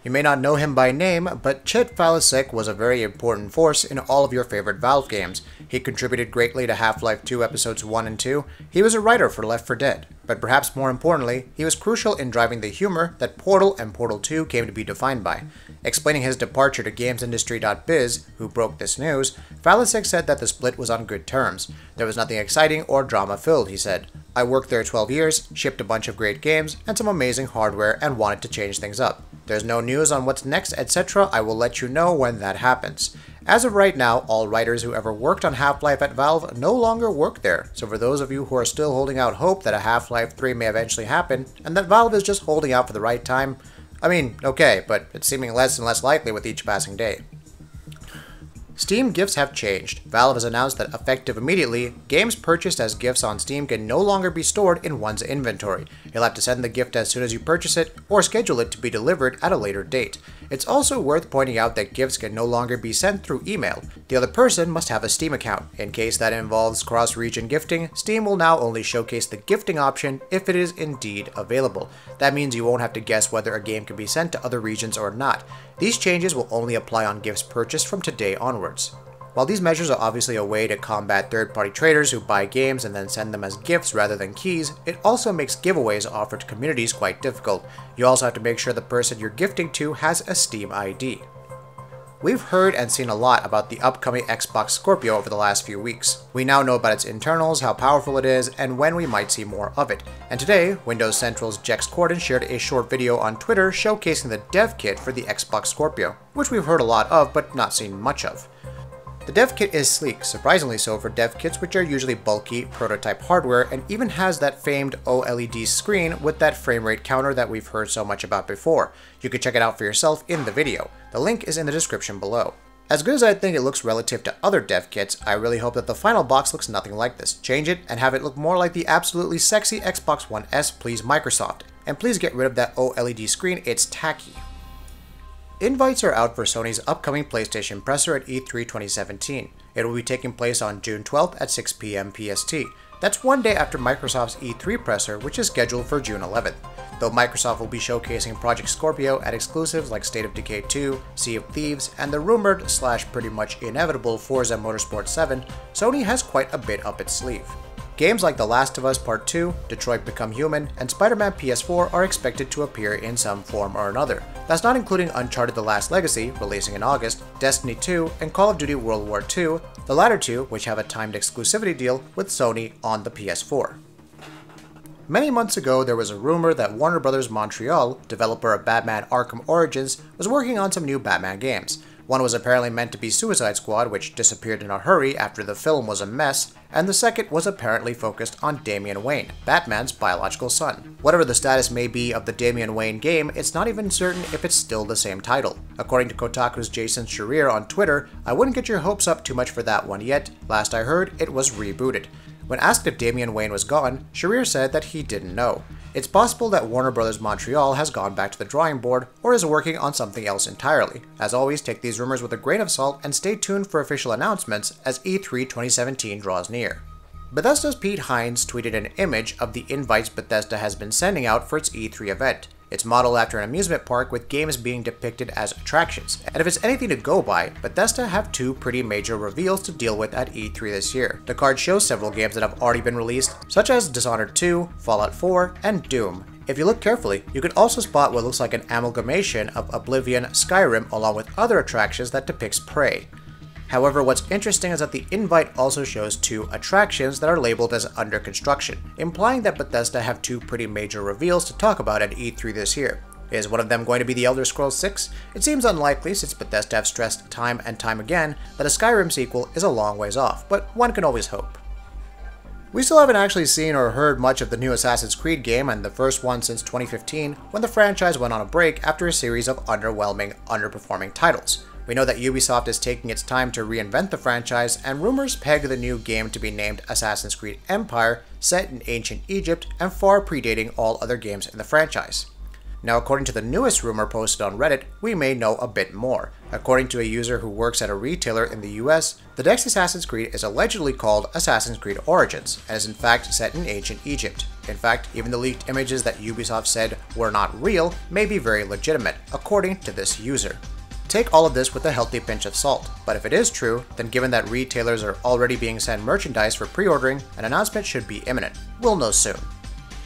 You may not know him by name, but Chet Faliszek was a very important force in all of your favorite Valve games. He contributed greatly to Half-Life 2 Episodes 1 and 2. He was a writer for Left 4 Dead, but perhaps more importantly, he was crucial in driving the humor that Portal and Portal 2 came to be defined by. Explaining his departure to GamesIndustry.biz, who broke this news, Faliszek said that the split was on good terms. There was nothing exciting or drama-filled, he said. I worked there 12 years, shipped a bunch of great games, and some amazing hardware, and wanted to change things up. There's no news on what's next, etc. I will let you know when that happens. As of right now, all writers who ever worked on Half-Life at Valve no longer work there, so for those of you who are still holding out hope that a Half-Life 3 may eventually happen, and that Valve is just holding out for the right time, I mean, okay, but it's seeming less and less likely with each passing day. Steam gifts have changed. Valve has announced that effective immediately, games purchased as gifts on Steam can no longer be stored in one's inventory. You'll have to send the gift as soon as you purchase it, or schedule it to be delivered at a later date. It's also worth pointing out that gifts can no longer be sent through email. The other person must have a Steam account. In case that involves cross-region gifting, Steam will now only showcase the gifting option if it is indeed available. That means you won't have to guess whether a game can be sent to other regions or not. These changes will only apply on gifts purchased from today onwards. While these measures are obviously a way to combat third-party traders who buy games and then send them as gifts rather than keys, it also makes giveaways offered to communities quite difficult. You also have to make sure the person you're gifting to has a Steam ID. We've heard and seen a lot about the upcoming Xbox Scorpio over the last few weeks. We now know about its internals, how powerful it is, and when we might see more of it. And today, Windows Central's Jex Corden shared a short video on Twitter showcasing the dev kit for the Xbox Scorpio, which we've heard a lot of but not seen much of. The dev kit is sleek, surprisingly so for dev kits which are usually bulky, prototype hardware, and even has that famed OLED screen with that frame rate counter that we've heard so much about before. You can check it out for yourself in the video. The link is in the description below. As good as I think it looks relative to other dev kits, I really hope that the final box looks nothing like this. Change it and have it look more like the absolutely sexy Xbox One S, please Microsoft. And please get rid of that OLED screen, it's tacky. Invites are out for Sony's upcoming PlayStation presser at E3 2017. It will be taking place on June 12th at 6 PM PST. That's one day after Microsoft's E3 presser, which is scheduled for June 11th. Though Microsoft will be showcasing Project Scorpio at exclusives like State of Decay 2, Sea of Thieves, and the rumored / pretty much inevitable Forza Motorsport 7, Sony has quite a bit up its sleeve. Games like The Last of Us Part 2, Detroit Become Human, and Spider-Man PS4 are expected to appear in some form or another. That's not including Uncharted The Last Legacy, releasing in August, Destiny 2, and Call of Duty World War II, the latter two which have a timed exclusivity deal with Sony on the PS4. Many months ago, there was a rumor that Warner Bros. Montreal, developer of Batman Arkham Origins, was working on some new Batman games. One was apparently meant to be Suicide Squad, which disappeared in a hurry after the film was a mess, and the second was apparently focused on Damian Wayne, Batman's biological son. Whatever the status may be of the Damian Wayne game, it's not even certain if it's still the same title. According to Kotaku's Jason Schreier on Twitter, I wouldn't get your hopes up too much for that one yet. Last I heard, it was rebooted. When asked if Damian Wayne was gone, Schreier said that he didn't know. It's possible that Warner Bros. Montreal has gone back to the drawing board or is working on something else entirely. As always, take these rumors with a grain of salt and stay tuned for official announcements as E3 2017 draws near. Bethesda's Pete Hines tweeted an image of the invites Bethesda has been sending out for its E3 event. It's modeled after an amusement park with games being depicted as attractions. And if it's anything to go by, Bethesda have two pretty major reveals to deal with at E3 this year. The card shows several games that have already been released, such as Dishonored 2, Fallout 4, and Doom. If you look carefully, you can also spot what looks like an amalgamation of Oblivion, Skyrim, along with other attractions that depicts Prey. However, what's interesting is that the invite also shows two attractions that are labeled as under construction, implying that Bethesda have two pretty major reveals to talk about at E3 this year. Is one of them going to be The Elder Scrolls 6? It seems unlikely since Bethesda have stressed time and time again that a Skyrim sequel is a long ways off, but one can always hope. We still haven't actually seen or heard much of the new Assassin's Creed game, and the first one since 2015, when the franchise went on a break after a series of underwhelming, underperforming titles. We know that Ubisoft is taking its time to reinvent the franchise, and rumors peg the new game to be named Assassin's Creed Empire, set in ancient Egypt and far predating all other games in the franchise. Now, according to the newest rumor posted on Reddit, we may know a bit more. According to a user who works at a retailer in the US, the next Assassin's Creed is allegedly called Assassin's Creed Origins, and is in fact set in ancient Egypt. In fact, even the leaked images that Ubisoft said were not real may be very legitimate, according to this user. Take all of this with a healthy pinch of salt, but if it is true, then given that retailers are already being sent merchandise for pre-ordering, an announcement should be imminent. We'll know soon.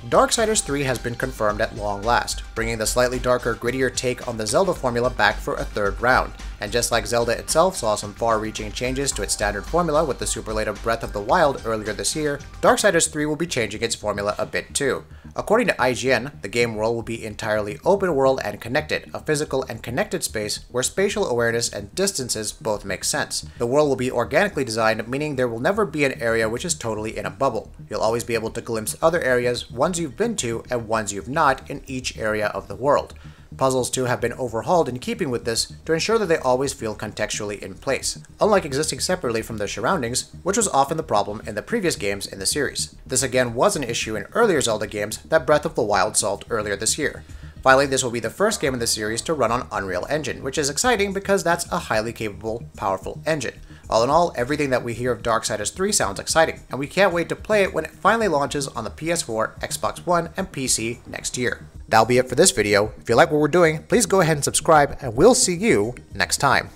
Darksiders 3 has been confirmed at long last, bringing the slightly darker, grittier take on the Zelda formula back for a third round. And just like Zelda itself saw some far-reaching changes to its standard formula with the superlative Breath of the Wild earlier this year, Darksiders 3 will be changing its formula a bit too. According to IGN, the game world will be entirely open world and connected, a physical and connected space where spatial awareness and distances both make sense. The world will be organically designed, meaning there will never be an area which is totally in a bubble. You'll always be able to glimpse other areas, ones you've been to and ones you've not, in each area of the world. Puzzles too have been overhauled in keeping with this to ensure that they always feel contextually in place, unlike existing separately from their surroundings, which was often the problem in the previous games in the series. This again was an issue in earlier Zelda games that Breath of the Wild solved earlier this year. Finally, this will be the first game in the series to run on Unreal Engine, which is exciting because that's a highly capable, powerful engine. All in all, everything that we hear of Darksiders 3 sounds exciting, and we can't wait to play it when it finally launches on the PS4, Xbox One, and PC next year. That'll be it for this video. If you like what we're doing, please go ahead and subscribe, and we'll see you next time.